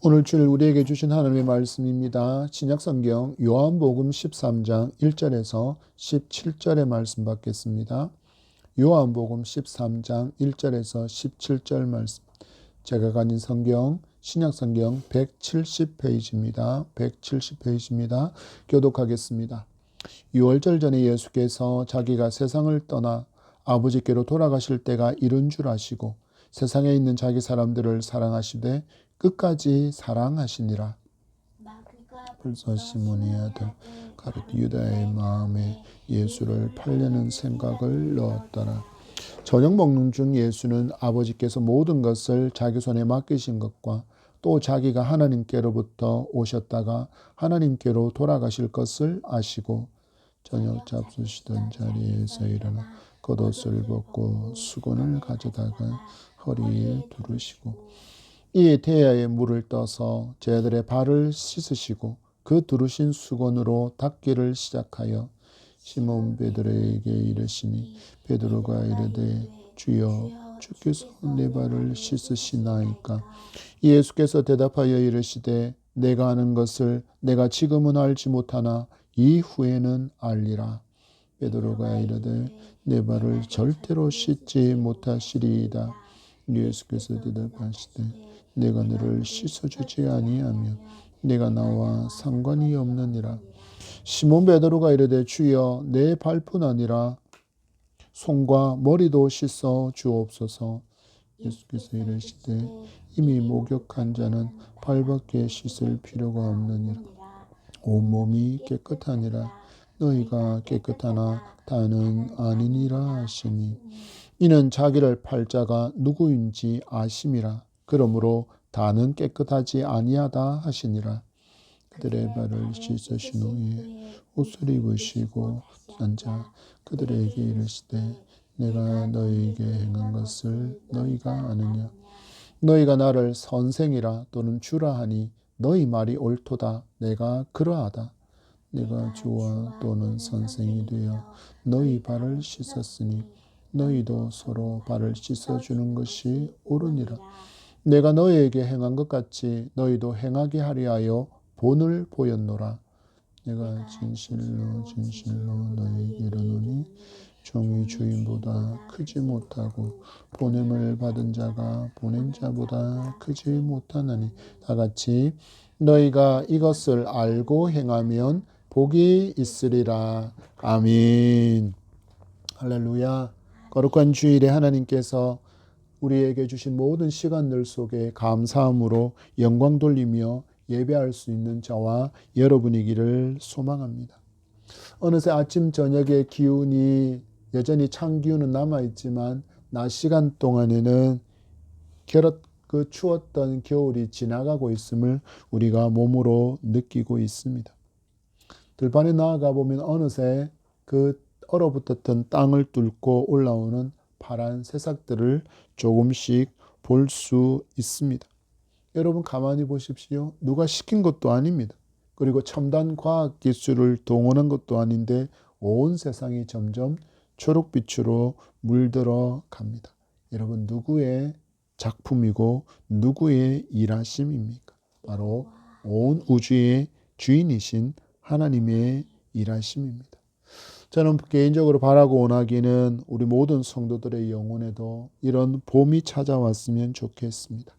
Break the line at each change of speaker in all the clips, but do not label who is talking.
오늘 주일 우리에게 주신 하나님의 말씀입니다. 신약성경 요한복음 13장 1절에서 17절의 말씀 받겠습니다. 요한복음 13장 1절에서 17절 말씀. 제가 가진 성경 신약성경 170페이지입니다. 170페이지입니다. 교독하겠습니다. 6월절 전에 예수께서 자기가 세상을 떠나 아버지께로 돌아가실 때가 이른 줄 아시고 세상에 있는 자기 사람들을 사랑하시되 끝까지 사랑하시니라. 벌써 시몬의 아들 가룟 유다의 마음에 예수를 팔려는 생각을 넣었더라. 저녁 먹는 중 예수는 아버지께서 모든 것을 자기 손에 맡기신 것과 또 자기가 하나님께로부터 오셨다가 하나님께로 돌아가실 것을 아시고 저녁 잡수시던 자리에서 일어나 겉옷을 벗고 수건을 가져다가 허리에 두르시고 이에 태야에 물을 떠서 제자들의 발을 씻으시고 그 두르신 수건으로 닦기를 시작하여 시몬 베드로에게 이르시니 베드로가 이르되 주여 주께서 내 발을 씻으시나이까. 예수께서 대답하여 이르시되 내가 하는 것을 내가 지금은 알지 못하나 이후에는 알리라. 베드로가 이르되 내 발을 절대로 씻지 못하시리이다. 예수께서 대답하시되 내가 너를 씻어주지 아니하면 내가 나와 상관이 없느니라. 시몬 베드로가 이르되 주여 내 발뿐 아니라 손과 머리도 씻어 주옵소서. 예수께서 이르시되 이미 목욕한 자는 발밖에 씻을 필요가 없느니라. 온몸이 깨끗하니라. 너희가 깨끗하나 다는 아니니라 하시니 이는 자기를 팔 자가 누구인지 아심이라. 그러므로 다는 깨끗하지 아니하다 하시니라. 그들의 발을 씻으신 후에 옷을 입으시고 앉아 그들에게 이르시되 내가 너희에게 행한 것을 너희가 아느냐. 너희가 나를 선생이라 또는 주라 하니 너희 말이 옳도다. 내가 그러하다. 내가 주와 또는 선생이 되어 너희 발을 씻었으니 너희도 서로 발을 씻어주는 것이 옳으니라. 내가 너희에게 행한 것 같이 너희도 행하게 하려 하여 본을 보였노라. 내가 진실로 진실로 너희에게 이르노니 종이 주인보다 크지 못하고 보냄을 받은 자가 보낸 자보다 크지 못하나니 다같이 너희가 이것을 알고 행하면 복이 있으리라. 아멘. 할렐루야. 거룩한 주일에 하나님께서 우리에게 주신 모든 시간들 속에 감사함으로 영광 돌리며 예배할 수 있는 저와 여러분이기를 소망합니다. 어느새 아침 저녁의 기운이 여전히 찬 기운은 남아있지만 낮 시간 동안에는 그 추웠던 겨울이 지나가고 있음을 우리가 몸으로 느끼고 있습니다. 들판에 나아가 보면 어느새 그 얼어붙었던 땅을 뚫고 올라오는 파란 새싹들을 조금씩 볼 수 있습니다. 여러분 가만히 보십시오. 누가 시킨 것도 아닙니다. 그리고 첨단 과학 기술을 동원한 것도 아닌데 온 세상이 점점 초록빛으로 물들어 갑니다. 여러분 누구의 작품이고 누구의 일하심입니까? 바로 온 우주의 주인이신 하나님의 일하심입니다. 저는 개인적으로 바라고 원하기는 우리 모든 성도들의 영혼에도 이런 봄이 찾아왔으면 좋겠습니다.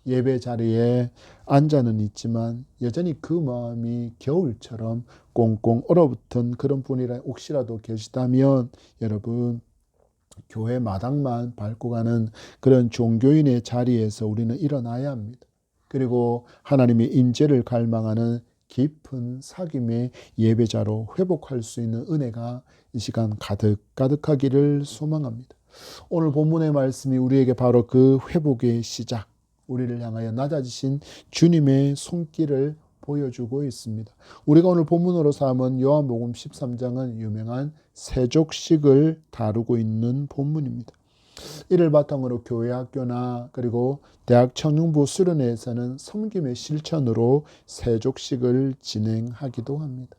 예배 자리에 앉아는 있지만 여전히 그 마음이 겨울처럼 꽁꽁 얼어붙은 그런 분이라 혹시라도 계시다면 여러분 교회 마당만 밟고 가는 그런 종교인의 자리에서 우리는 일어나야 합니다. 그리고 하나님의 인재를 갈망하는 깊은 사귐의 예배자로 회복할 수 있는 은혜가 이 시간 가득가득하기를 소망합니다. 오늘 본문의 말씀이 우리에게 바로 그 회복의 시작, 우리를 향하여 낮아지신 주님의 손길을 보여주고 있습니다. 우리가 오늘 본문으로 삼은 요한복음 13장은 유명한 세족식을 다루고 있는 본문입니다. 이를 바탕으로 교회 학교나 그리고 대학 청년부 수련회에서는 섬김의 실천으로 세족식을 진행하기도 합니다.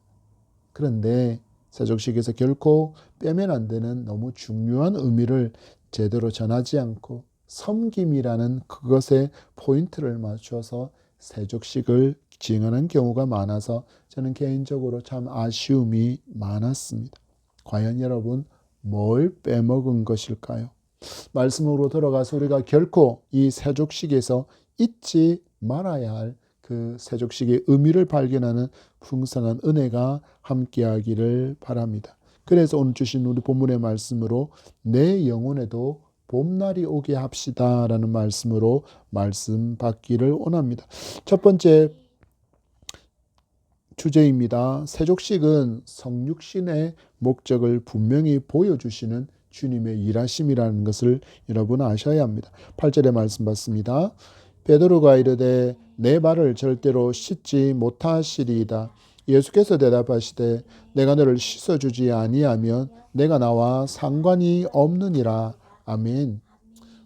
그런데 세족식에서 결코 빼면 안 되는 너무 중요한 의미를 제대로 전하지 않고 섬김이라는 그것에 포인트를 맞춰서 세족식을 지행하는 경우가 많아서 저는 개인적으로 참 아쉬움이 많았습니다. 과연 여러분 뭘 빼먹은 것일까요? 말씀으로 들어가서 우리가 결코 이 세족식에서 잊지 말아야 할 그 세족식의 의미를 발견하는 풍성한 은혜가 함께하기를 바랍니다. 그래서 오늘 주신 우리 본문의 말씀으로 내 영혼에도 봄날이 오게 합시다 라는 말씀으로 말씀 받기를 원합니다. 첫 번째 주제입니다. 세족식은 성육신의 목적을 분명히 보여주시는 주님의 일하심이라는 것을 여러분 아셔야 합니다. 8절의 말씀 받습니다. 베드로가 이르되 내 발을 절대로 씻지 못하시리이다. 예수께서 대답하시되 내가 너를 씻어주지 아니하면 내가 나와 상관이 없느니라. 아멘.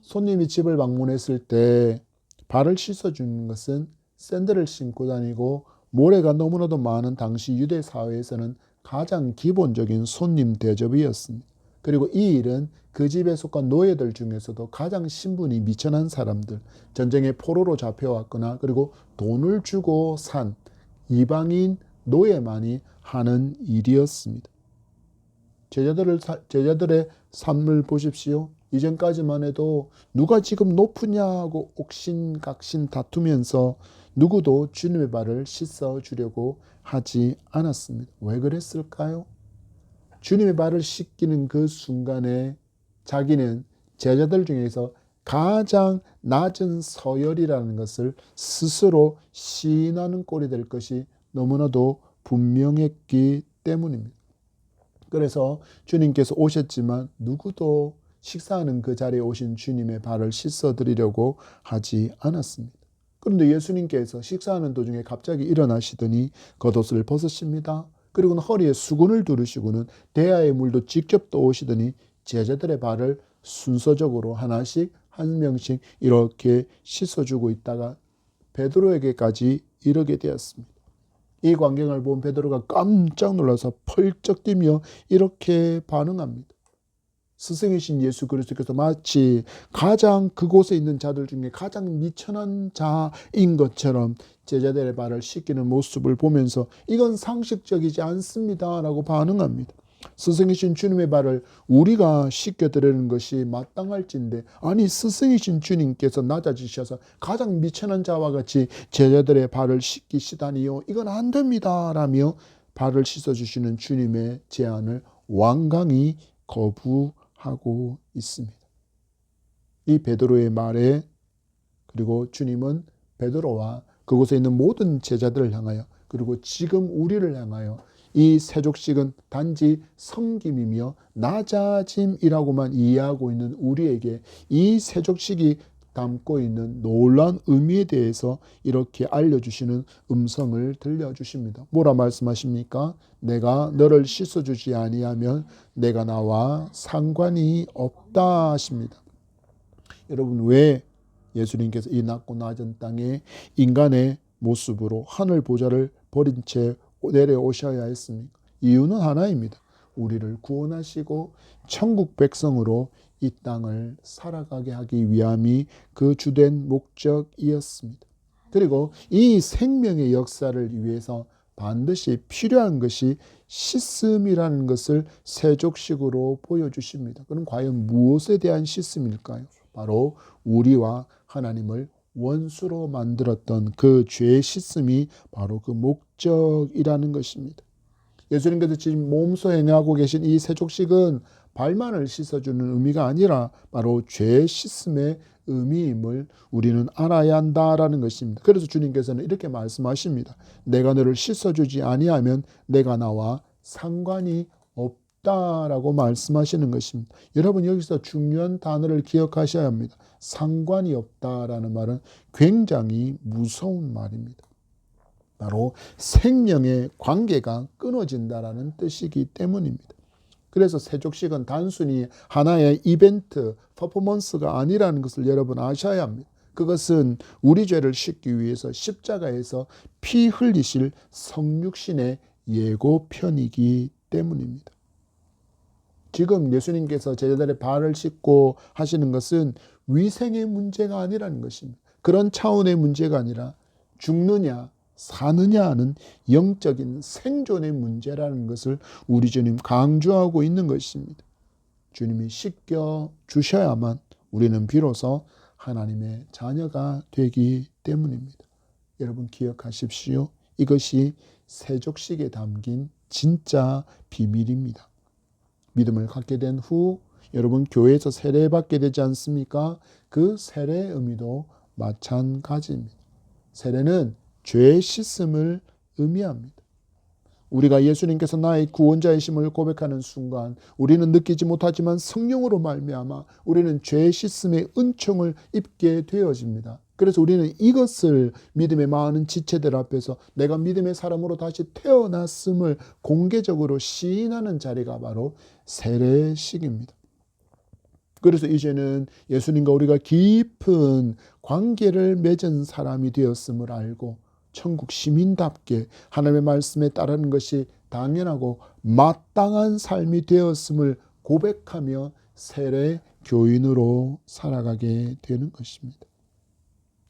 손님이 집을 방문했을 때 발을 씻어주는 것은 샌들을 신고 다니고 모래가 너무나도 많은 당시 유대 사회에서는 가장 기본적인 손님 대접이었습니다. 그리고 이 일은 그 집에 속한 노예들 중에서도 가장 신분이 미천한 사람들, 전쟁의 포로로 잡혀왔거나 그리고 돈을 주고 산 이방인 노예만이 하는 일이었습니다. 제자들의 삶을 보십시오. 이전까지만 해도 누가 지금 높으냐고 옥신각신 다투면서 누구도 주님의 발을 씻어주려고 하지 않았습니다. 왜 그랬을까요? 주님의 발을 씻기는 그 순간에 자기는 제자들 중에서 가장 낮은 서열이라는 것을 스스로 시인하는 꼴이 될 것이 너무나도 분명했기 때문입니다. 그래서 주님께서 오셨지만 누구도 식사하는 그 자리에 오신 주님의 발을 씻어드리려고 하지 않았습니다. 그런데 예수님께서 식사하는 도중에 갑자기 일어나시더니 겉옷을 벗으십니다. 그리고는 허리에 수건을 두르시고는 대야의 물도 직접 떠오시더니 제자들의 발을 순서적으로 하나씩 한 명씩 이렇게 씻어주고 있다가 베드로에게까지 이르게 되었습니다. 이 광경을 본 베드로가 깜짝 놀라서 펄쩍 뛰며 이렇게 반응합니다. 스승이신 예수 그리스도께서 마치 가장 그곳에 있는 자들 중에 가장 미천한 자인 것처럼 제자들의 발을 씻기는 모습을 보면서 이건 상식적이지 않습니다 라고 반응합니다. 스승이신 주님의 발을 우리가 씻겨드리는 것이 마땅할진데 아니 스승이신 주님께서 낮아지셔서 가장 미천한 자와 같이 제자들의 발을 씻기시다니요 이건 안 됩니다 라며 발을 씻어주시는 주님의 제안을 완강히 거부하고 있습니다. 이 베드로의 말에 그리고 주님은 베드로와 그곳에 있는 모든 제자들을 향하여 그리고 지금 우리를 향하여 이 세족식은 단지 섬김이며 낮아짐이라고만 이해하고 있는 우리에게 이 세족식이 담고 있는 놀라운 의미에 대해서 이렇게 알려주시는 음성을 들려주십니다. 뭐라 말씀하십니까? 내가 너를 씻어주지 아니하면 내가 나와 상관이 없다 하십니다. 여러분 왜 예수님께서 이 낮고 낮은 땅에 인간의 모습으로 하늘 보좌를 버린 채 내려오셔야 했습니까? 이유는 하나입니다. 우리를 구원하시고 천국 백성으로 이 땅을 살아가게 하기 위함이 그 주된 목적이었습니다. 그리고 이 생명의 역사를 위해서 반드시 필요한 것이 씻음이라는 것을 세족식으로 보여주십니다. 그럼 과연 무엇에 대한 씻음일까요? 바로 우리와 하나님을 원수로 만들었던 그 죄의 씻음이 바로 그 목적이라는 것입니다. 예수님께서 지금 몸소 행하고 계신 이 세족식은 발만을 씻어주는 의미가 아니라 바로 죄의 씻음의 의미임을 우리는 알아야 한다라는 것입니다. 그래서 주님께서는 이렇게 말씀하십니다. 내가 너를 씻어주지 아니하면 내가 나와 상관이 없다라고 말씀하시는 것입니다. 여러분 여기서 중요한 단어를 기억하셔야 합니다. 상관이 없다라는 말은 굉장히 무서운 말입니다. 바로 생명의 관계가 끊어진다라는 뜻이기 때문입니다. 그래서 세족식은 단순히 하나의 이벤트, 퍼포먼스가 아니라는 것을 여러분 아셔야 합니다. 그것은 우리 죄를 씻기 위해서 십자가에서 피 흘리실 성육신의 예고편이기 때문입니다. 지금 예수님께서 제자들의 발을 씻고 하시는 것은 위생의 문제가 아니라는 것입니다. 그런 차원의 문제가 아니라 죽느냐 사느냐 하는 영적인 생존의 문제라는 것을 우리 주님 강조하고 있는 것입니다. 주님이 씻겨 주셔야만 우리는 비로소 하나님의 자녀가 되기 때문입니다. 여러분 기억하십시오. 이것이 세족식에 담긴 진짜 비밀입니다. 믿음을 갖게 된 후 여러분 교회에서 세례받게 되지 않습니까? 그 세례의 의미도 마찬가지입니다. 세례는 죄 씻음을 의미합니다. 우리가 예수님께서 나의 구원자이심을 고백하는 순간 우리는 느끼지 못하지만 성령으로 말미암아 우리는 죄 씻음의 은총을 입게 되어집니다. 그래서 우리는 이것을 믿음의 많은 지체들 앞에서 내가 믿음의 사람으로 다시 태어났음을 공개적으로 시인하는 자리가 바로 세례식입니다. 그래서 이제는 예수님과 우리가 깊은 관계를 맺은 사람이 되었음을 알고 천국 시민답게 하나님의 말씀에 따르는 것이 당연하고 마땅한 삶이 되었음을 고백하며 세례 교인으로 살아가게 되는 것입니다.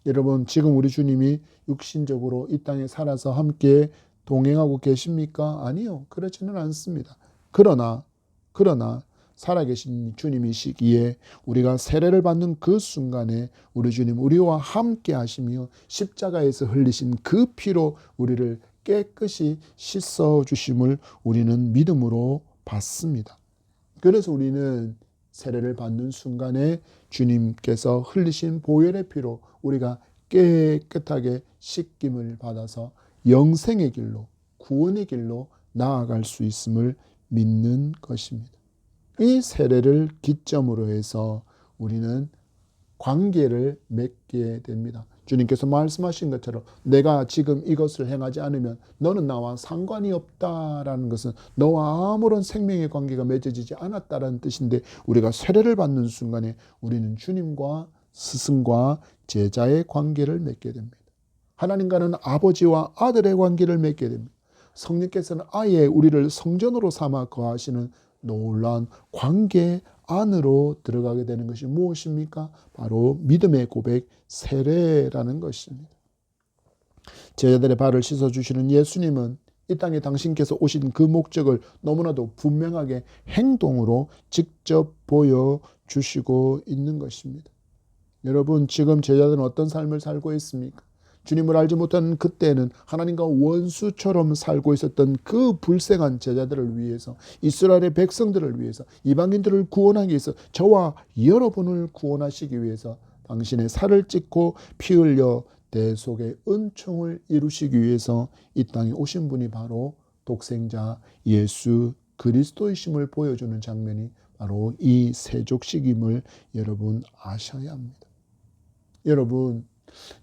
여러분 지금 우리 주님이 육신적으로 이 땅에 살아서 함께 동행하고 계십니까? 아니요. 그렇지는 않습니다. 그러나 살아계신 주님이시기에 우리가 세례를 받는 그 순간에 우리 주님 우리와 함께 하시며 십자가에서 흘리신 그 피로 우리를 깨끗이 씻어 주심을 우리는 믿음으로 받습니다. 그래서 우리는 세례를 받는 순간에 주님께서 흘리신 보혈의 피로 우리가 깨끗하게 씻김을 받아서 영생의 길로 구원의 길로 나아갈 수 있음을 믿는 것입니다. 이 세례를 기점으로 해서 우리는 관계를 맺게 됩니다. 주님께서 말씀하신 것처럼 내가 지금 이것을 행하지 않으면 너는 나와 상관이 없다라는 것은 너와 아무런 생명의 관계가 맺어지지 않았다라는 뜻인데 우리가 세례를 받는 순간에 우리는 주님과 스승과 제자의 관계를 맺게 됩니다. 하나님과는 아버지와 아들의 관계를 맺게 됩니다. 성령께서는 아예 우리를 성전으로 삼아 거하시는 놀라운 관계 안으로 들어가게 되는 것이 무엇입니까? 바로 믿음의 고백, 세례라는 것입니다. 제자들의 발을 씻어주시는 예수님은 이 땅에 당신께서 오신 그 목적을 너무나도 분명하게 행동으로 직접 보여주시고 있는 것입니다. 여러분 지금 제자들은 어떤 삶을 살고 있습니까? 주님을 알지 못하는 그때는 하나님과 원수처럼 살고 있었던 그 불쌍한 제자들을 위해서 이스라엘의 백성들을 위해서 이방인들을 구원하기 위해서 저와 여러분을 구원하시기 위해서 당신의 살을 찢고 피 흘려 대속의 은총을 이루시기 위해서 이 땅에 오신 분이 바로 독생자 예수 그리스도이심을 보여주는 장면이 바로 이 세족식임을 여러분 아셔야 합니다.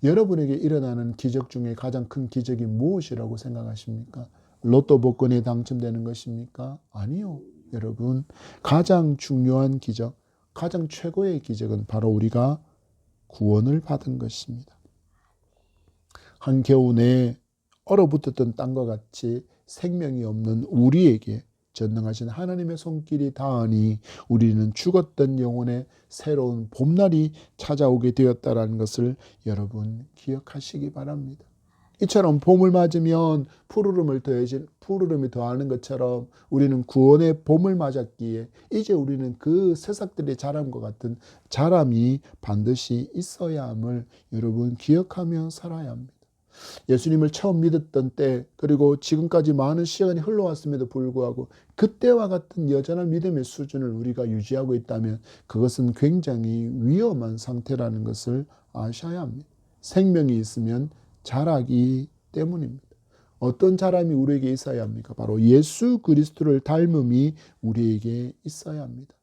여러분에게 일어나는 기적 중에 가장 큰 기적이 무엇이라고 생각하십니까? 로또 복권에 당첨되는 것입니까? 아니요. 여러분 가장 중요한 기적, 가장 최고의 기적은 바로 우리가 구원을 받은 것입니다. 한겨우내 얼어붙었던 땅과 같이 생명이 없는 우리에게 전능하신 하나님의 손길이 닿으니 우리는 죽었던 영혼의 새로운 봄날이 찾아오게 되었다라는 것을 여러분 기억하시기 바랍니다. 이처럼 봄을 맞으면 푸르름이 더하는 것처럼 우리는 구원의 봄을 맞았기에 이제 우리는 그 새싹들의 자람과 같은 자람이 반드시 있어야 함을 여러분 기억하며 살아야 합니다. 예수님을 처음 믿었던 때 그리고 지금까지 많은 시간이 흘러왔음에도 불구하고 그때와 같은 여전한 믿음의 수준을 우리가 유지하고 있다면 그것은 굉장히 위험한 상태라는 것을 아셔야 합니다. 생명이 있으면 자라기 때문입니다. 어떤 자람이 우리에게 있어야 합니까? 바로 예수 그리스도를 닮음이 우리에게 있어야 합니다.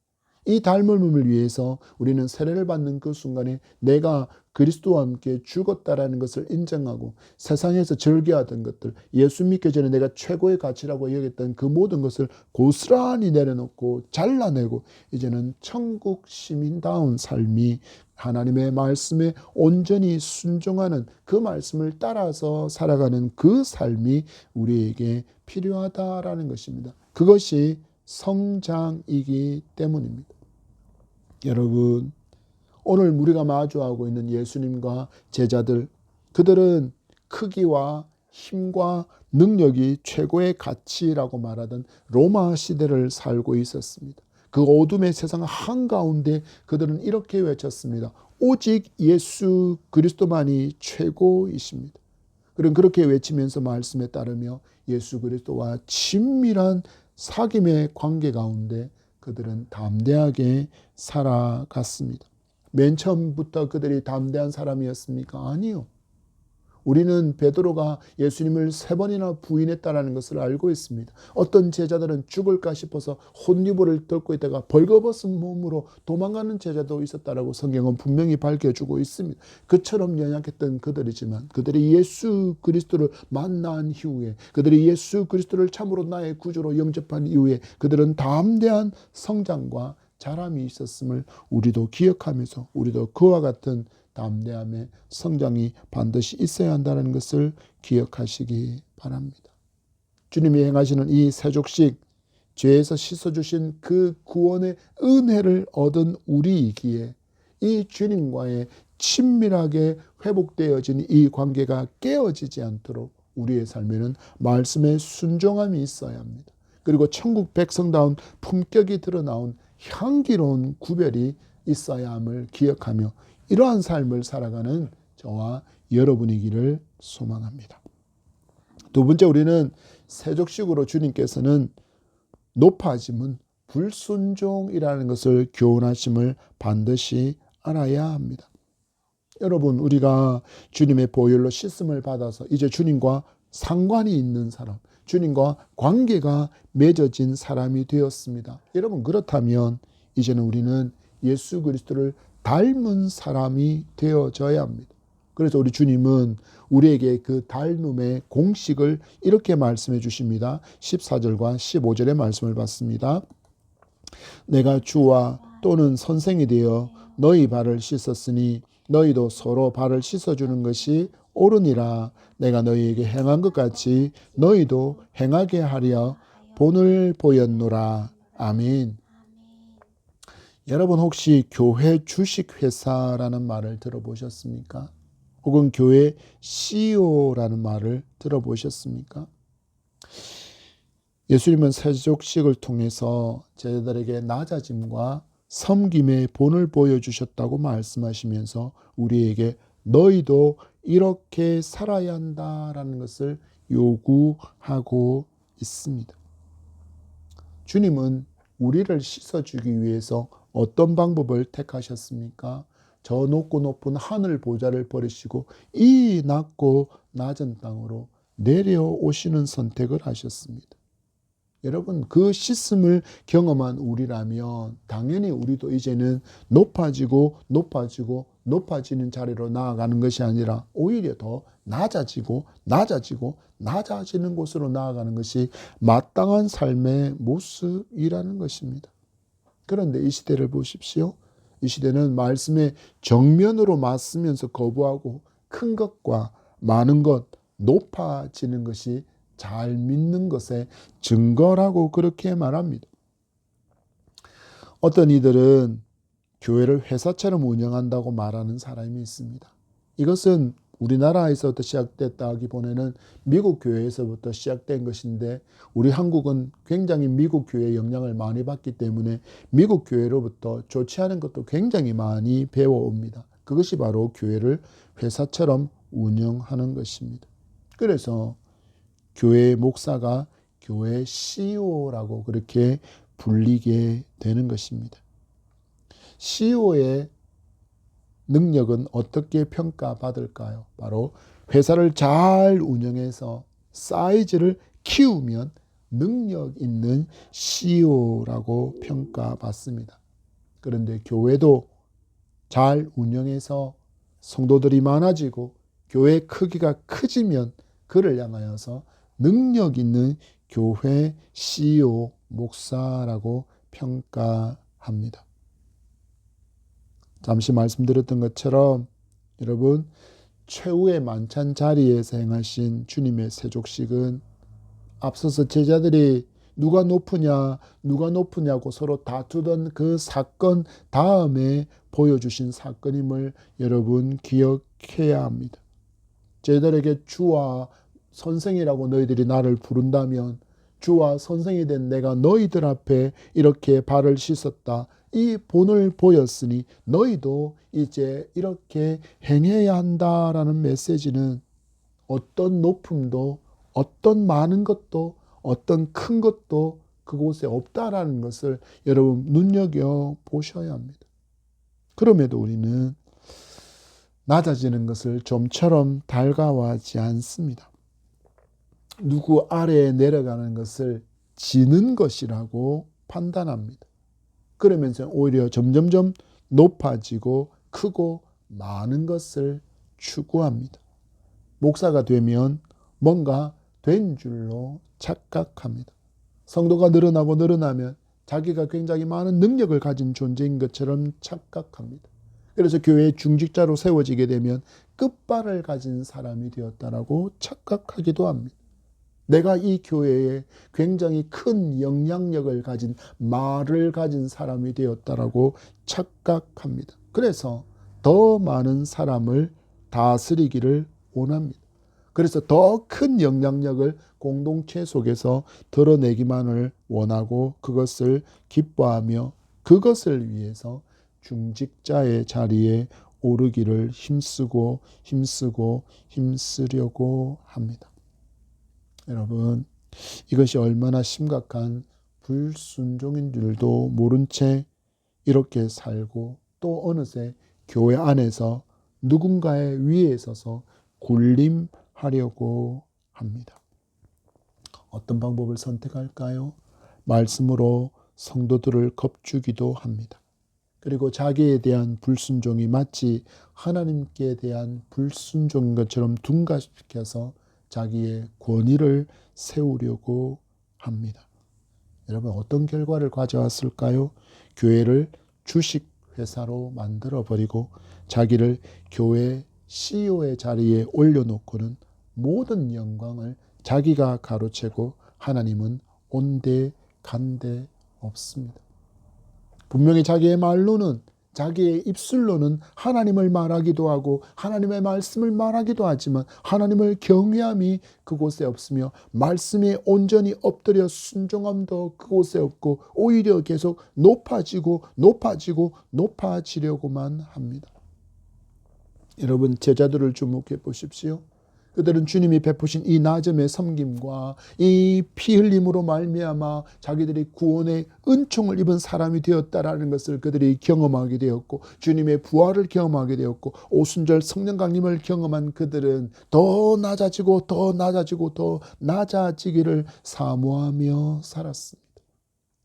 이 닮음을 위해서 우리는 세례를 받는 그 순간에 내가 그리스도와 함께 죽었다라는 것을 인정하고 세상에서 즐겨하던 것들, 예수 믿기 전에 내가 최고의 가치라고 여겼던 그 모든 것을 고스란히 내려놓고 잘라내고 이제는 천국 시민다운 삶이 하나님의 말씀에 온전히 순종하는 그 말씀을 따라서 살아가는 그 삶이 우리에게 필요하다라는 것입니다. 그것이 성장이기 때문입니다. 여러분 오늘 우리가 마주하고 있는 예수님과 제자들 그들은 크기와 힘과 능력이 최고의 가치라고 말하던 로마 시대를 살고 있었습니다. 그 어둠의 세상 한가운데 그들은 이렇게 외쳤습니다. 오직 예수 그리스도만이 최고이십니다. 그런 그렇게 외치면서 말씀에 따르며 예수 그리스도와 친밀한 사귐의 관계 가운데 그들은 담대하게 살아갔습니다. 맨 처음부터 그들이 담대한 사람이었습니까? 아니요. 우리는 베드로가 예수님을 3번이나 부인했다는 것을 알고 있습니다. 어떤 제자들은 죽을까 싶어서 혼유보를 들고 있다가 벌거벗은 몸으로 도망가는 제자도 있었다라고 성경은 분명히 밝혀주고 있습니다. 그처럼 연약했던 그들이지만 그들이 예수 그리스도를 만난 이후에, 그들이 예수 그리스도를 참으로 나의 구주로 영접한 이후에 그들은 담대한 성장과 자람이 있었음을 우리도 기억하면서 우리도 그와 같은 담대함의 성장이 반드시 있어야 한다는 것을 기억하시기 바랍니다. 주님이 행하시는 이 세족식, 죄에서 씻어주신 그 구원의 은혜를 얻은 우리이기에 이 주님과의 친밀하게 회복되어진 이 관계가 깨어지지 않도록 우리의 삶에는 말씀의 순종함이 있어야 합니다. 그리고 천국 백성다운 품격이 드러나온 향기로운 구별이 있어야 함을 기억하며 이러한 삶을 살아가는 저와 여러분이기를 소망합니다. 두 번째, 우리는 세족식으로 주님께서는 높아짐은 불순종이라는 것을 교훈하심을 반드시 알아야 합니다. 여러분, 우리가 주님의 보혈로 씻음을 받아서 이제 주님과 상관이 있는 사람, 주님과 관계가 맺어진 사람이 되었습니다. 여러분, 그렇다면 이제는 우리는 예수 그리스도를 닮은 사람이 되어져야 합니다. 그래서 우리 주님은 우리에게 그 닮음의 공식을 이렇게 말씀해 주십니다. 14절과 15절의 말씀을 봤습니다. 내가 주와 또는 선생이 되어 너희 발을 씻었으니 너희도 서로 발을 씻어주는 것이 옳으니라. 내가 너희에게 행한 것 같이 너희도 행하게 하려 본을 보였노라. 아멘. 여러분, 혹시 교회 주식회사라는 말을 들어보셨습니까? 혹은 교회 CEO라는 말을 들어보셨습니까? 예수님은 세족식을 통해서 제자들에게 낮아짐과 섬김의 본을 보여주셨다고 말씀하시면서 우리에게 너희도 이렇게 살아야 한다라는 것을 요구하고 있습니다. 주님은 우리를 씻어주기 위해서 어떤 방법을 택하셨습니까? 저 높고 높은 하늘 보좌를 버리시고 이 낮고 낮은 땅으로 내려오시는 선택을 하셨습니다. 여러분, 그 씻음을 경험한 우리라면 당연히 우리도 이제는 높아지고 높아지고 높아지는 자리로 나아가는 것이 아니라 오히려 더 낮아지고 낮아지고 낮아지는 곳으로 나아가는 것이 마땅한 삶의 모습이라는 것입니다. 그런데 이 시대를 보십시오. 이 시대는 말씀에 정면으로 맞서면서 거부하고 큰 것과 많은 것, 높아지는 것이 잘 믿는 것의 증거라고 그렇게 말합니다. 어떤 이들은 교회를 회사처럼 운영한다고 말하는 사람이 있습니다. 이것은 우리나라에서부터 시작됐다 하기보다는 미국 교회에서부터 시작된 것인데 우리 한국은 굉장히 미국 교회의 영향을 많이 받기 때문에 미국 교회로부터 좋지 않은 것도 굉장히 많이 배워옵니다. 그것이 바로 교회를 회사처럼 운영하는 것입니다. 그래서 교회 목사가 교회 CEO라고 그렇게 불리게 되는 것입니다. CEO의 능력은 어떻게 평가받을까요? 바로 회사를 잘 운영해서 사이즈를 키우면 능력 있는 CEO라고 평가받습니다. 그런데 교회도 잘 운영해서 성도들이 많아지고 교회 크기가 커지면 그를 향하여서 능력 있는 교회 CEO, 목사라고 평가합니다. 잠시 말씀드렸던 것처럼 여러분, 최후의 만찬 자리에서 행하신 주님의 세족식은 앞서서 제자들이 누가 높으냐고 서로 다투던 그 사건 다음에 보여주신 사건임을 여러분 기억해야 합니다. 저희들에게 주와 선생이라고 너희들이 나를 부른다면 주와 선생이 된 내가 너희들 앞에 이렇게 발을 씻었다. 이 본을 보였으니 너희도 이제 이렇게 행해야 한다라는 메시지는 어떤 높음도 어떤 많은 것도 어떤 큰 것도 그곳에 없다라는 것을 여러분 눈여겨보셔야 합니다. 그럼에도 우리는 낮아지는 것을 좀처럼 달가워하지 않습니다. 누구 아래에 내려가는 것을 지는 것이라고 판단합니다. 그러면서 오히려 점점점 높아지고 크고 많은 것을 추구합니다. 목사가 되면 뭔가 된 줄로 착각합니다. 성도가 늘어나면 자기가 굉장히 많은 능력을 가진 존재인 것처럼 착각합니다. 그래서 교회의 중직자로 세워지게 되면 끝발을 가진 사람이 되었다라고 착각하기도 합니다. 내가 이 교회에 굉장히 큰 영향력을 가진 말을 가진 사람이 되었다라고 착각합니다. 그래서 더 많은 사람을 다스리기를 원합니다. 그래서 더 큰 영향력을 공동체 속에서 드러내기만을 원하고 그것을 기뻐하며 그것을 위해서 중직자의 자리에 오르기를 힘쓰려고 합니다. 여러분, 이것이 얼마나 심각한 불순종인 줄도 모른 채 이렇게 살고 또 어느새 교회 안에서 누군가의 위에 서서 군림하려고 합니다. 어떤 방법을 선택할까요? 말씀으로 성도들을 겁주기도 합니다. 그리고 자기에 대한 불순종이 마치 하나님께 대한 불순종인 것처럼 둔갑시켜서 자기의 권위를 세우려고 합니다. 여러분, 어떤 결과를 가져왔을까요? 교회를 주식회사로 만들어버리고 자기를 교회 CEO의 자리에 올려놓고는 모든 영광을 자기가 가로채고 하나님은 온데 간데 없습니다. 분명히 자기의 말로는 자기의 입술로는 하나님을 말하기도 하고 하나님의 말씀을 말하기도 하지만 하나님을 경외함이 그곳에 없으며 말씀에 온전히 엎드려 순종함도 그곳에 없고 오히려 계속 높아지려고만 합니다. 여러분, 제자들을 주목해 보십시오. 그들은 주님이 베푸신 이 낮음의 섬김과 이 피 흘림으로 말미암아 자기들이 구원의 은총을 입은 사람이 되었다라는 것을 그들이 경험하게 되었고 주님의 부활을 경험하게 되었고 오순절 성령 강림을 경험한 그들은 더 낮아지고 더 낮아지기를 사모하며 살았습니다.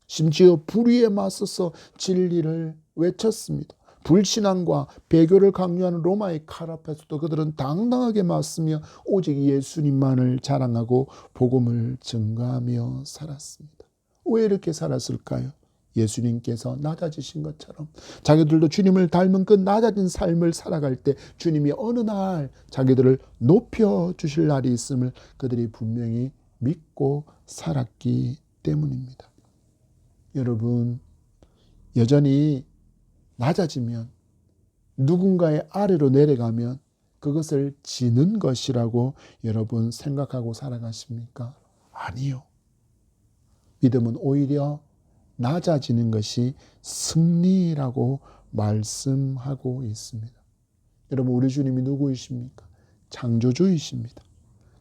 심지어 불의에 맞서서 진리를 외쳤습니다. 불신앙과 배교를 강요하는 로마의 칼 앞에서도 그들은 당당하게 맞서며 오직 예수님만을 자랑하고 복음을 증거하며 살았습니다. 왜 이렇게 살았을까요? 예수님께서 낮아지신 것처럼 자기들도 주님을 닮은 그 낮아진 삶을 살아갈 때 주님이 어느 날 자기들을 높여주실 날이 있음을 그들이 분명히 믿고 살았기 때문입니다. 여러분, 여전히 낮아지면 누군가의 아래로 내려가면 그것을 지는 것이라고 여러분 생각하고 살아가십니까? 아니요. 믿음은 오히려 낮아지는 것이 승리라고 말씀하고 있습니다. 여러분, 우리 주님이 누구이십니까? 창조주이십니다.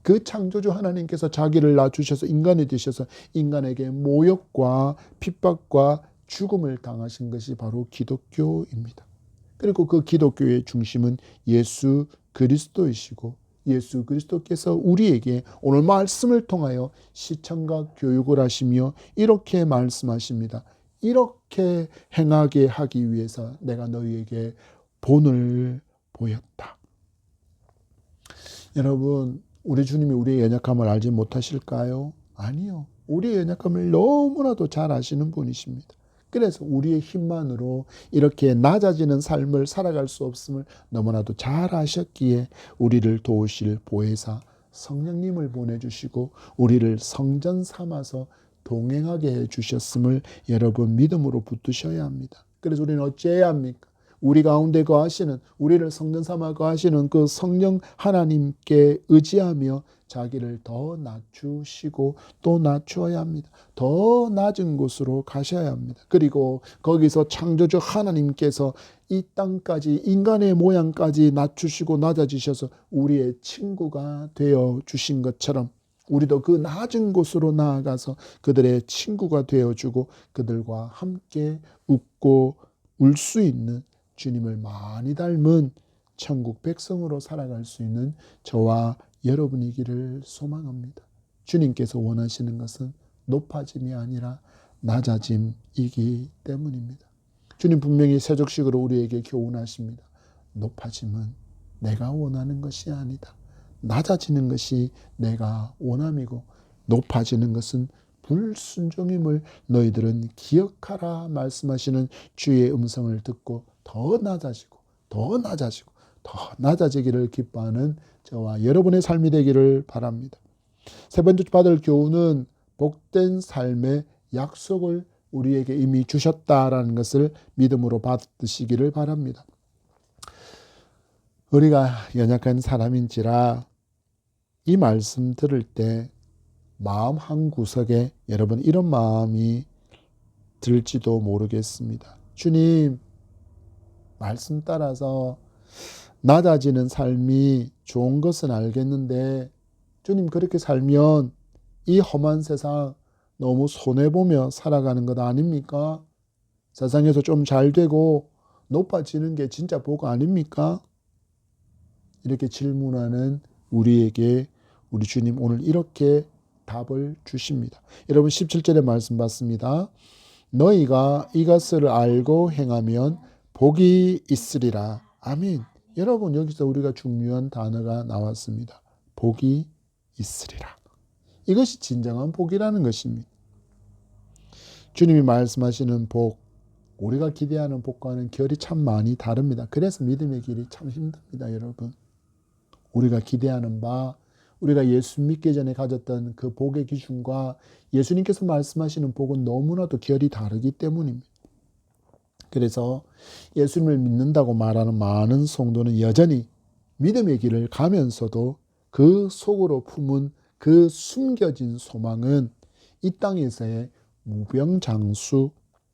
그 창조주 하나님께서 자기를 낮추셔서 인간이 되셔서 인간에게 모욕과 핍박과 죽음을 당하신 것이 바로 기독교입니다. 그리고 그 기독교의 중심은 예수 그리스도이시고 예수 그리스도께서 우리에게 오늘 말씀을 통하여 시청각 교육을 하시며 이렇게 말씀하십니다. 이렇게 행하게 하기 위해서 내가 너희에게 본을 보였다. 여러분, 우리 주님이 우리의 연약함을 알지 못하실까요? 아니요. 우리의 연약함을 너무나도 잘 아시는 분이십니다. 그래서 우리의 힘만으로 이렇게 낮아지는 삶을 살아갈 수 없음을 너무나도 잘 아셨기에 우리를 도우실 보혜사 성령님을 보내주시고 우리를 성전 삼아서 동행하게 해주셨음을 여러분 믿음으로 붙드셔야 합니다. 그래서 우리는 어찌해야 합니까? 우리 가운데 거하시는, 우리를 성전 삼아 거하시는 그 성령 하나님께 의지하며 자기를 더 낮추시고 또 낮추어야 합니다. 더 낮은 곳으로 가셔야 합니다. 그리고 거기서 창조주 하나님께서 이 땅까지, 인간의 모양까지 낮추시고 낮아지셔서 우리의 친구가 되어 주신 것처럼 우리도 그 낮은 곳으로 나아가서 그들의 친구가 되어주고 그들과 함께 웃고 울 수 있는, 주님을 많이 닮은 천국 백성으로 살아갈 수 있는 저와 여러분이기를 소망합니다. 주님께서 원하시는 것은 높아짐이 아니라 낮아짐이기 때문입니다. 주님 분명히 세족식으로 우리에게 교훈하십니다. 높아짐은 내가 원하는 것이 아니다. 낮아지는 것이 내가 원함이고 높아지는 것은 불순종임을 너희들은 기억하라 말씀하시는 주의 음성을 듣고 더 낮아지고 더 낮아지고 더 낮아지기를 기뻐하는 저와 여러분의 삶이 되기를 바랍니다. 세 번째 받을 교훈은 복된 삶의 약속을 우리에게 이미 주셨다라는 것을 믿음으로 받으시기를 바랍니다. 우리가 연약한 사람인지라 이 말씀 들을 때 마음 한구석에 여러분 이런 마음이 들지도 모르겠습니다. 주님, 말씀 따라서 낮아지는 삶이 좋은 것은 알겠는데 주님, 그렇게 살면 이 험한 세상 너무 손해보며 살아가는 것 아닙니까? 세상에서 좀 잘 되고 높아지는 게 진짜 복 아닙니까? 이렇게 질문하는 우리에게 우리 주님 오늘 이렇게 답을 주십니다. 여러분 17절의 말씀 받습니다. 너희가 이것을 알고 행하면 복이 있으리라. 아멘. 여러분 여기서 우리가 중요한 단어가 나왔습니다. 복이 있으리라. 이것이 진정한 복이라는 것입니다. 주님이 말씀하시는 복, 우리가 기대하는 복과는 결이 참 많이 다릅니다. 그래서 믿음의 길이 참 힘듭니다, 여러분. 우리가 기대하는 바, 우리가 예수 믿기 전에 가졌던 그 복의 기준과 예수님께서 말씀하시는 복은 너무나도 결이 다르기 때문입니다. 그래서 예수님을 믿는다고 말하는 많은 성도는 여전히 믿음의 길을 가면서도 그 속으로 품은 그 숨겨진 소망은 이 땅에서의 무병장수,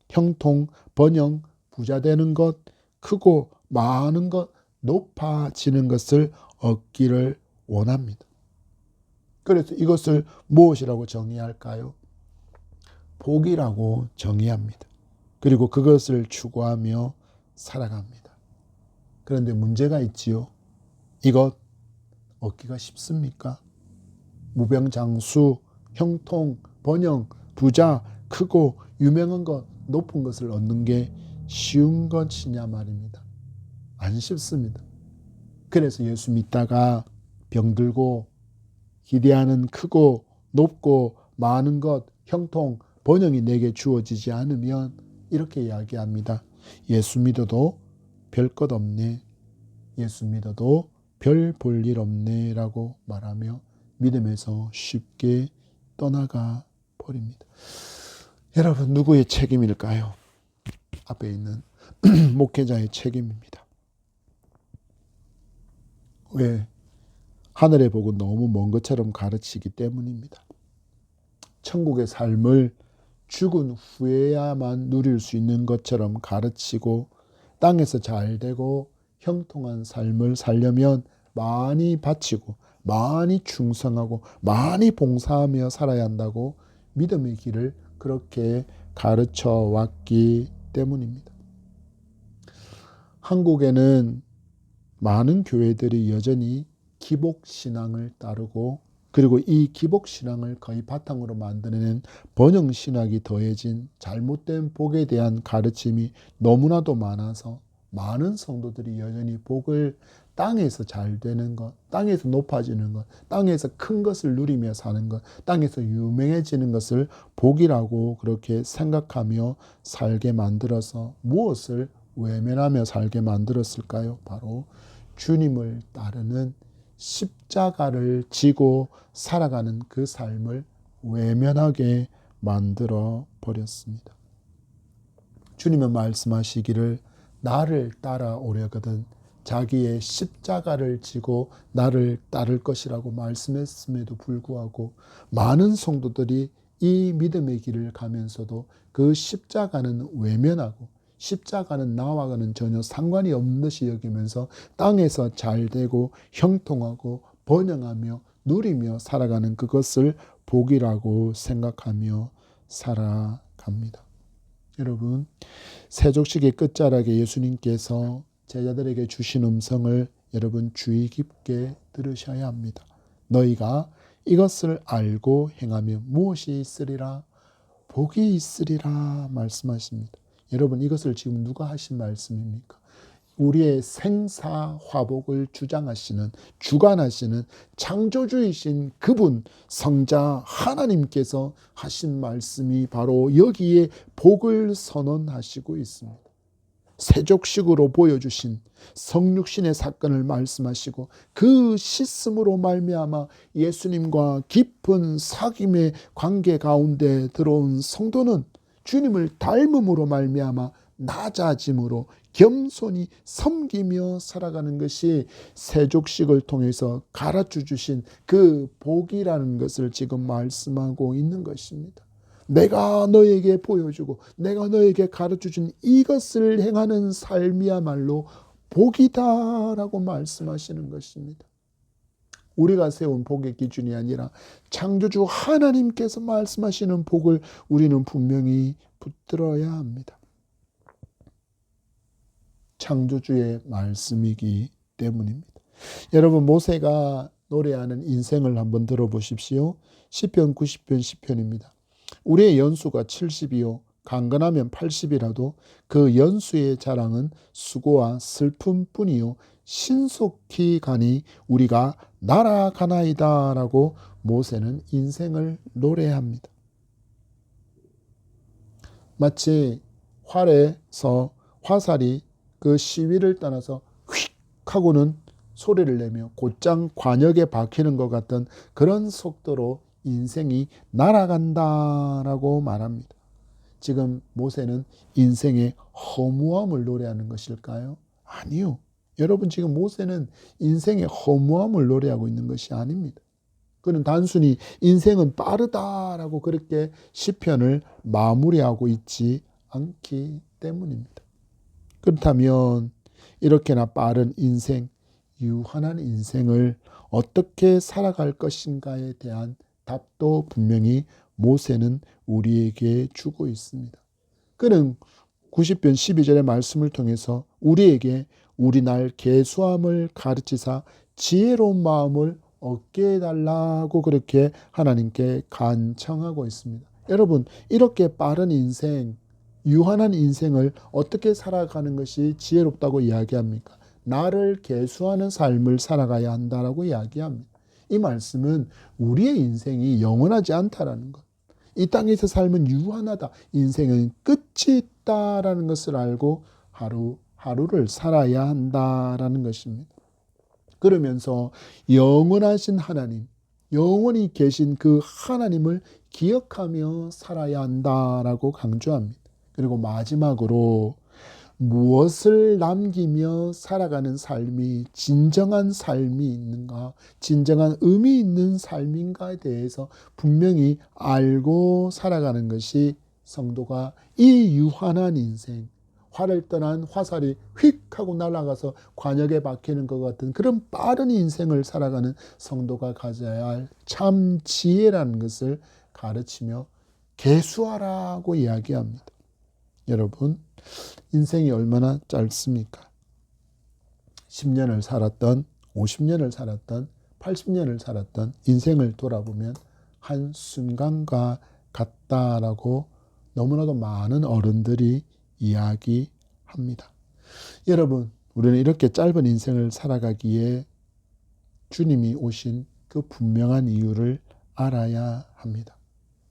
형통, 번영, 부자 되는 것, 크고 많은 것, 높아지는 것을 얻기를 원합니다. 그래서 이것을 무엇이라고 정의할까요? 복이라고 정의합니다. 그리고 그것을 추구하며 살아갑니다. 그런데 문제가 있지요. 이것 얻기가 쉽습니까? 무병장수, 형통, 번영, 부자, 크고 유명한 것, 높은 것을 얻는 게 쉬운 것이냐 말입니다. 안 쉽습니다. 그래서 예수 믿다가 병들고 기대하는 크고 높고 많은 것, 형통, 번영이 내게 주어지지 않으면 이렇게 이야기합니다. 예수 믿어도 별 것 없네. 예수 믿어도 별 볼 일 없네 라고 말하며 믿음에서 쉽게 떠나가 버립니다. 여러분 누구의 책임일까요? 앞에 있는 목회자의 책임입니다. 왜? 하늘의 복은 너무 먼 것처럼 가르치기 때문입니다. 천국의 삶을 죽은 후에야만 누릴 수 있는 것처럼 가르치고 땅에서 잘 되고 형통한 삶을 살려면 많이 바치고 많이 충성하고 많이 봉사하며 살아야 한다고 믿음의 길을 그렇게 가르쳐 왔기 때문입니다. 한국에는 많은 교회들이 여전히 기복신앙을 따르고 그리고 이 기복신앙을 거의 바탕으로 만들어낸 번영신학이 더해진 잘못된 복에 대한 가르침이 너무나도 많아서 많은 성도들이 여전히 복을 땅에서 잘 되는 것, 땅에서 높아지는 것, 땅에서 큰 것을 누리며 사는 것, 땅에서 유명해지는 것을 복이라고 그렇게 생각하며 살게 만들어서 무엇을 외면하며 살게 만들었을까요? 바로 주님을 따르는 십자가를 지고 살아가는 그 삶을 외면하게 만들어 버렸습니다. 주님은 말씀하시기를 나를 따라오려거든 자기의 십자가를 지고 나를 따를 것이라고 말씀했음에도 불구하고 많은 성도들이 이 믿음의 길을 가면서도 그 십자가는 외면하고 십자가는 나와는 전혀 상관이 없는 듯이 여기면서 땅에서 잘되고 형통하고 번영하며 누리며 살아가는 그것을 복이라고 생각하며 살아갑니다. 여러분, 세족식의 끝자락에 예수님께서 제자들에게 주신 음성을 여러분 주의 깊게 들으셔야 합니다. 너희가 이것을 알고 행하면 무엇이 있으리라? 복이 있으리라 말씀하십니다. 여러분, 이것을 지금 누가 하신 말씀입니까? 우리의 생사화복을 주장하시는, 주관하시는 창조주이신 그분 성자 하나님께서 하신 말씀이 바로 여기에 복을 선언하시고 있습니다. 세족식으로 보여주신 성육신의 사건을 말씀하시고 그 씻음으로 말미암아 예수님과 깊은 사귐의 관계 가운데 들어온 성도는 주님을 닮음으로 말미암아 낮아짐으로 겸손히 섬기며 살아가는 것이 세족식을 통해서 가르쳐 주신 그 복이라는 것을 지금 말씀하고 있는 것입니다. 내가 너에게 보여주고 내가 너에게 가르쳐준 이것을 행하는 삶이야말로 복이다라고 말씀하시는 것입니다. 우리가 세운 복의 기준이 아니라 창조주 하나님께서 말씀하시는 복을 우리는 분명히 붙들어야 합니다. 창조주의 말씀이기 때문입니다. 여러분, 모세가 노래하는 인생을 한번 들어보십시오. 시편 90편 시편입니다. 우리의 연수가 70이요 강건하면 80이라도 그 연수의 자랑은 수고와 슬픔뿐이요 신속히 가니 우리가 날아가나이다 라고 모세는 인생을 노래합니다. 마치 활에서 화살이 그 시위를 떠나서 휙 하고는 소리를 내며 곧장 관역에 박히는 것 같던 그런 속도로 인생이 날아간다라고 말합니다. 지금 모세는 인생의 허무함을 노래하는 것일까요? 아니요. 여러분, 지금 모세는 인생의 허무함을 노래하고 있는 것이 아닙니다. 그는 단순히 인생은 빠르다라고 그렇게 시편을 마무리하고 있지 않기 때문입니다. 그렇다면 이렇게나 빠른 인생, 유한한 인생을 어떻게 살아갈 것인가에 대한 답도 분명히 모세는 우리에게 주고 있습니다. 그는 90편 12절의 말씀을 통해서 우리에게 우리 날 계수함을 가르치사 지혜로운 마음을 얻게 해달라고 그렇게 하나님께 간청하고 있습니다. 여러분, 이렇게 빠른 인생, 유한한 인생을 어떻게 살아가는 것이 지혜롭다고 이야기합니까? 나를 계수하는 삶을 살아가야 한다라고 이야기합니다. 이 말씀은 우리의 인생이 영원하지 않다라는 것, 이 땅에서 삶은 유한하다, 인생은 끝이 있다라는 것을 알고 하루하루를 살아야 한다라는 것입니다. 그러면서 영원하신 하나님, 영원히 계신 그 하나님을 기억하며 살아야 한다라고 강조합니다. 그리고 마지막으로 무엇을 남기며 살아가는 삶이 진정한 삶이 있는가, 진정한 의미 있는 삶인가에 대해서 분명히 알고 살아가는 것이 성도가 이 유한한 인생, 활을 떠난 화살이 휙 하고 날아가서 관역에 박히는 것 같은 그런 빠른 인생을 살아가는 성도가 가져야 할 참 지혜라는 것을 가르치며 계수하라고 이야기합니다. 여러분, 인생이 얼마나 짧습니까? 10년을 살았던, 50년을 살았던, 80년을 살았던 인생을 돌아보면 한순간과 같다라고 너무나도 많은 어른들이 이야기합니다. 여러분, 우리는 이렇게 짧은 인생을 살아가기에 주님이 오신 그 분명한 이유를 알아야 합니다.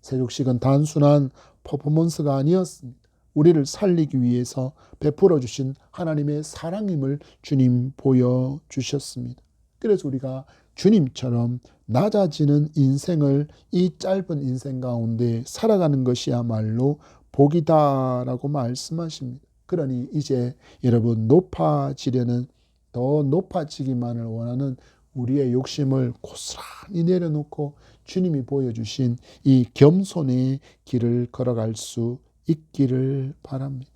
세족식은 단순한 퍼포먼스가 아니었습니다. 우리를 살리기 위해서 베풀어 주신 하나님의 사랑임을 주님 보여주셨습니다. 그래서 우리가 주님처럼 낮아지는 인생을 이 짧은 인생 가운데 살아가는 것이야말로 복이다라고 말씀하십니다. 그러니 이제 여러분 높아지려는, 더 높아지기만을 원하는 우리의 욕심을 고스란히 내려놓고 주님이 보여주신 이 겸손의 길을 걸어갈 수 있기를 바랍니다.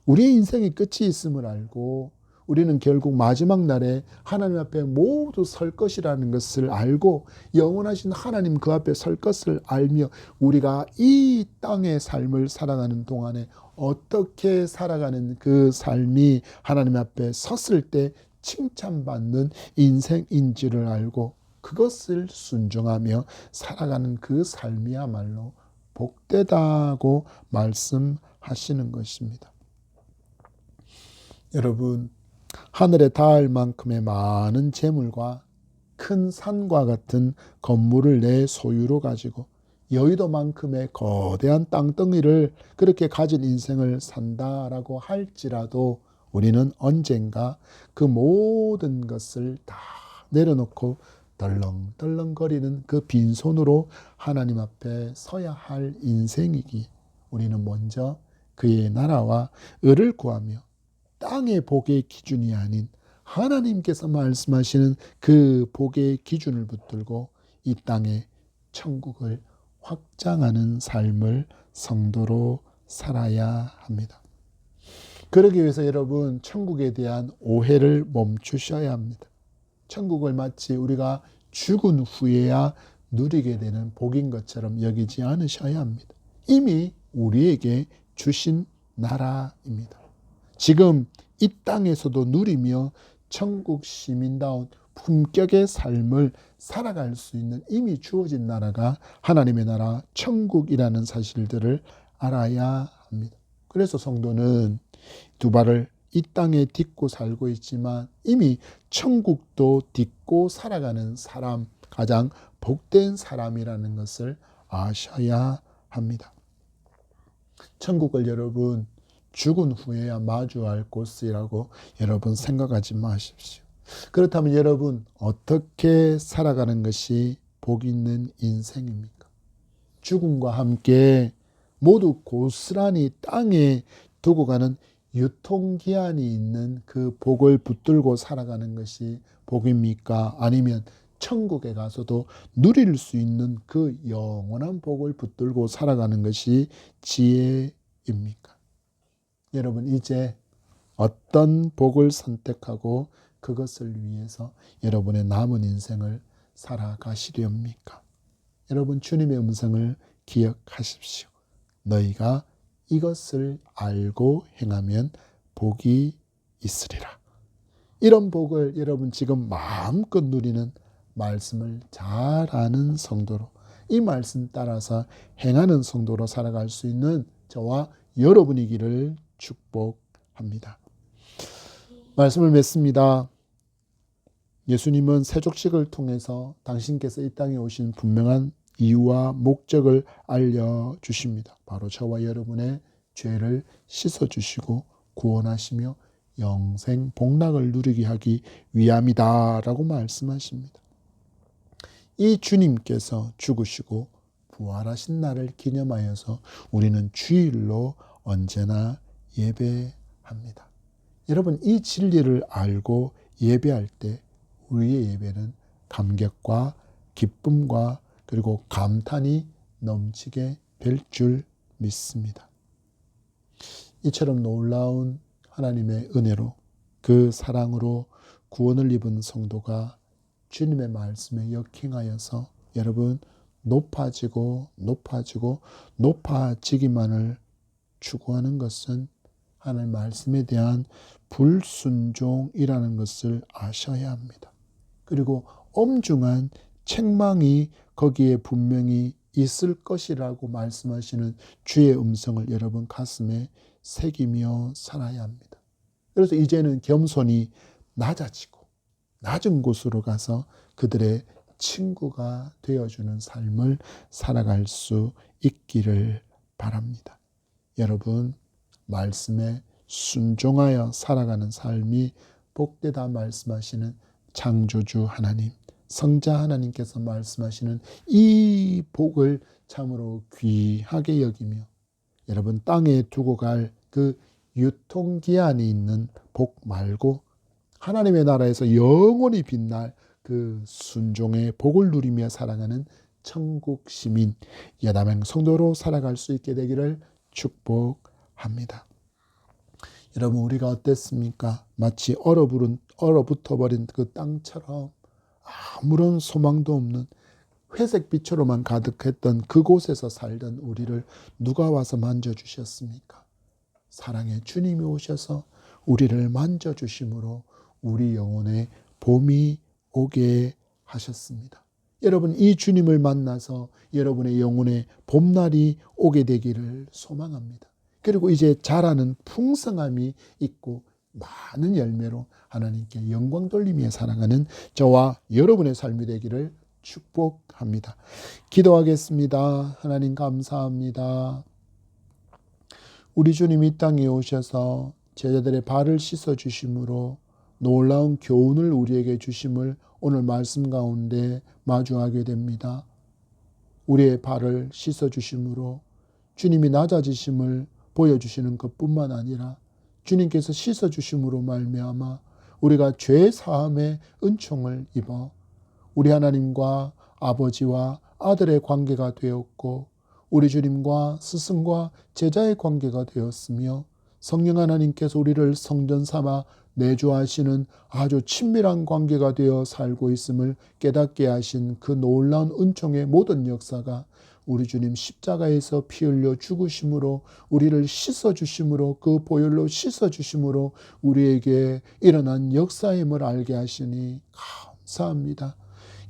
우리의 인생의 끝이 있음을 알고 우리는 결국 마지막 날에 하나님 앞에 모두 설 것이라는 것을 알고 영원하신 하나님 그 앞에 설 것을 알며 우리가 이 땅의 삶을 살아가는 동안에 어떻게 살아가는 그 삶이 하나님 앞에 섰을 때 칭찬받는 인생인지를 알고 그것을 순종하며 살아가는 그 삶이야말로 복되다고 말씀하시는 것입니다. 여러분, 하늘에 닿을 만큼의 많은 재물과 큰 산과 같은 건물을 내 소유로 가지고 여의도만큼의 거대한 땅덩이를 그렇게 가진 인생을 산다라고 할지라도 우리는 언젠가 그 모든 것을 다 내려놓고 덜렁덜렁거리는 그 빈손으로 하나님 앞에 서야 할 인생이기에 우리는 먼저 그의 나라와 의를 구하며 땅의 복의 기준이 아닌 하나님께서 말씀하시는 그 복의 기준을 붙들고 이 땅에 천국을 확장하는 삶을 성도로 살아야 합니다. 그러기 위해서 여러분, 천국에 대한 오해를 멈추셔야 합니다. 천국을 마치 우리가 죽은 후에야 누리게 되는 복인 것처럼 여기지 않으셔야 합니다. 이미 우리에게 주신 나라입니다. 지금 이 땅에서도 누리며 천국 시민다운 품격의 삶을 살아갈 수 있는 이미 주어진 나라가 하나님의 나라 천국이라는 사실들을 알아야 합니다. 그래서 성도는 두 발을 이 땅에 딛고 살고 있지만 이미 천국도 딛고 살아가는 사람, 가장 복된 사람이라는 것을 아셔야 합니다. 천국을 여러분 죽은 후에야 마주할 곳이라고 여러분 생각하지 마십시오. 그렇다면 여러분 어떻게 살아가는 것이 복 있는 인생입니까? 죽음과 함께 모두 고스란히 땅에 두고 가는 유통기한이 있는 그 복을 붙들고 살아가는 것이 복입니까? 아니면 천국에 가서도 누릴 수 있는 그 영원한 복을 붙들고 살아가는 것이 지혜입니까? 여러분 이제 어떤 복을 선택하고 그것을 위해서 여러분의 남은 인생을 살아가시렵니까? 여러분 주님의 음성을 기억하십시오. 너희가 이것을 알고 행하면 복이 있으리라. 이런 복을 여러분 지금 마음껏 누리는 말씀을 잘 아는 성도로, 이 말씀 따라서 행하는 성도로 살아갈 수 있는 저와 여러분이기를 축복합니다. 말씀을 맺습니다. 예수님은 세족식을 통해서 당신께서 이 땅에 오신 분명한 이유와 목적을 알려주십니다. 바로 저와 여러분의 죄를 씻어주시고 구원하시며 영생 복락을 누리게 하기 위함이다 라고 말씀하십니다. 이 주님께서 죽으시고 부활하신 날을 기념하여서 우리는 주일로 언제나 예배합니다. 여러분 이 진리를 알고 예배할 때 우리의 예배는 감격과 기쁨과 그리고 감탄이 넘치게 될 줄 믿습니다. 이처럼 놀라운 하나님의 은혜로 그 사랑으로 구원을 입은 성도가 주님의 말씀에 역행하여서 여러분 높아지고 높아지기만을 추구하는 것은 하나님의 말씀에 대한 불순종이라는 것을 아셔야 합니다. 그리고 엄중한 책망이 거기에 분명히 있을 것이라고 말씀하시는 주의 음성을 여러분 가슴에 새기며 살아야 합니다. 그래서 이제는 겸손히 낮아지고 낮은 곳으로 가서 그들의 친구가 되어주는 삶을 살아갈 수 있기를 바랍니다. 여러분 말씀에 순종하여 살아가는 삶이 복되다 말씀하시는 창조주 하나님, 성자 하나님께서 말씀하시는 이 복을 참으로 귀하게 여기며 여러분 땅에 두고 갈 그 유통기한이 있는 복 말고 하나님의 나라에서 영원히 빛날 그 순종의 복을 누리며 살아가는 천국 시민 여담행 성도로 살아갈 수 있게 되기를 축복합니다. 여러분, 우리가 어땠습니까? 마치 얼어붙어버린 그 땅처럼 아무런 소망도 없는 회색빛으로만 가득했던 그곳에서 살던 우리를 누가 와서 만져주셨습니까? 사랑의 주님이 오셔서 우리를 만져주심으로 우리 영혼에 봄이 오게 하셨습니다. 여러분, 이 주님을 만나서 여러분의 영혼에 봄날이 오게 되기를 소망합니다. 그리고 이제 자라는 풍성함이 있고 많은 열매로 하나님께 영광 돌리며 살아가는 저와 여러분의 삶이 되기를 축복합니다. 기도하겠습니다. 하나님 감사합니다. 우리 주님 이 땅에 오셔서 제자들의 발을 씻어주심으로 놀라운 교훈을 우리에게 주심을 오늘 말씀 가운데 마주하게 됩니다. 우리의 발을 씻어주심으로 주님이 낮아지심을 보여주시는 것뿐만 아니라 주님께서 씻어주심으로 말미암아 우리가 죄 사함의 은총을 입어 우리 하나님과 아버지와 아들의 관계가 되었고 우리 주님과 스승과 제자의 관계가 되었으며 성령 하나님께서 우리를 성전 삼아 내주하시는 아주 친밀한 관계가 되어 살고 있음을 깨닫게 하신 그 놀라운 은총의 모든 역사가 우리 주님 십자가에서 피 흘려 죽으심으로 우리를 씻어주심으로 그 보혈로 씻어주심으로 우리에게 일어난 역사임을 알게 하시니 감사합니다.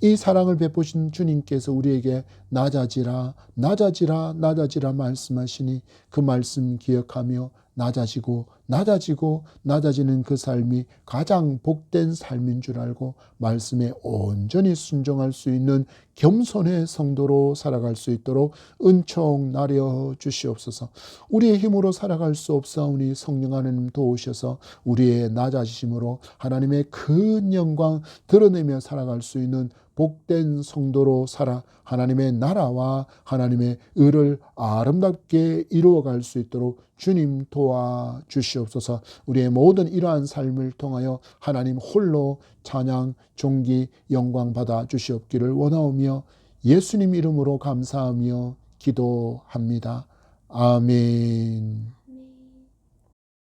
이 사랑을 베푸신 주님께서 우리에게 낮아지라 낮아지라 낮아지라 말씀하시니 그 말씀 기억하며 낮아지고 낮아지고 낮아지는 그 삶이 가장 복된 삶인 줄 알고 말씀에 온전히 순종할 수 있는 겸손의 성도로 살아갈 수 있도록 은총 나려 주시옵소서. 우리의 힘으로 살아갈 수 없사오니 성령 하나님 도우셔서 우리의 낮아지심으로 하나님의 큰 영광 드러내며 살아갈 수 있는 복된 성도로 살아 하나님의 나라와 하나님의 의를 아름답게 이루어갈 수 있도록 주님 도와주시옵소서. 우리의 모든 이러한 삶을 통하여 하나님 홀로 찬양, 존귀, 영광 받아 주시옵기를 원하오며 예수님 이름으로 감사하며 기도합니다. 아멘.